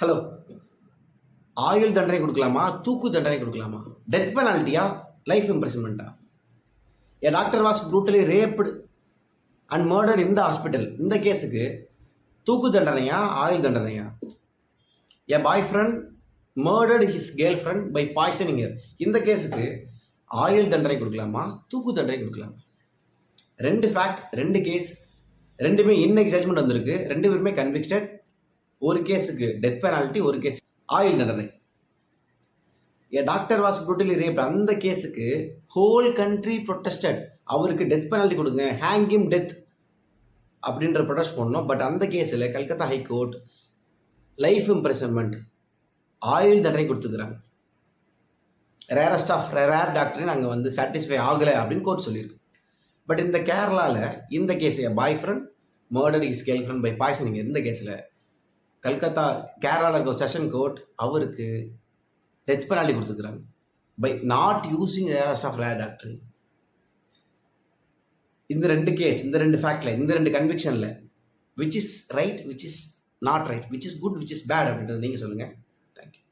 Hello, ஆயுள் தண்டனை கொடுக்கலாமா, தூக்கு தண்டனை கொடுக்கலாமா? டெத் பெனால்ட்டியா, லைஃப் இம்ப்ரிசன்மெண்ட்டா? A doctor was brutally raped and murdered in the hospital. இந்த கேஸுக்கு தூக்கு தண்டனையா, ஆயுள் தண்டனையா? A boyfriend murdered his girlfriend by poisoning her. இந்த கேஸுக்கு ஆயுள் தண்டனை கொடுக்கலாமா, தூக்கு தண்டனை கொடுக்கலாமா? ரெண்டு ஃபேக்ட், ரெண்டு கேஸ், ரெண்டுமே இன்னைக்கு ஜட்ஜ்மெண்ட் வந்திருக்கு. ரெண்டு பேருமே கன்விக்டட். ஒரு கேஸுக்கு டெத் பெனால்ட்டி, ஒரு கேஸ் ஆயுள் தண்டனை. ஏ டாக்டர் வாஸ் brutally raped. அந்த கேஸுக்கு ஹோல் கண்ட்ரி ப்ரொட்டஸ்டட். அவருக்கு டெத் பெனால்ட்டி கொடுங்க, ஹேங் ஹிம் டெத் அப்படின்ற ப்ரொடெஸ்ட் பண்ணோம். பட் அந்த கேஸில் கல்கத்தா ஹைகோர்ட் லைஃப் இம்ப்ரிசன்மெண்ட், ஆயுள் தண்டனை கொடுத்துக்கிறாங்க. ரேரஸ்ட் ஆஃப் ரேர் டாக்டரின் அங்கே வந்து சாட்டிஸ்ஃபை ஆகலை அப்படின்னு கோர்ட் சொல்லியிருக்கு. பட் இந்த கேரளாவில் இந்த case boy friend murder is girl friend by poisoning. இந்த கேஸில் கல்கத்தா கேரளாவில் இருக்க செஷன் கோர்ட் அவருக்கு டெத் பெனால்ட்டி கொடுத்துக்கிறாங்க by not using rarest of rare doctor. இந்த ரெண்டு கேஸ், இந்த ரெண்டு ஃபேக்டில், இந்த ரெண்டு கன்விக்ஷனில் which is right, which is not right, which is good, which is bad அப்படின்றது நீங்கள் சொல்லுங்கள். தேங்க்யூ.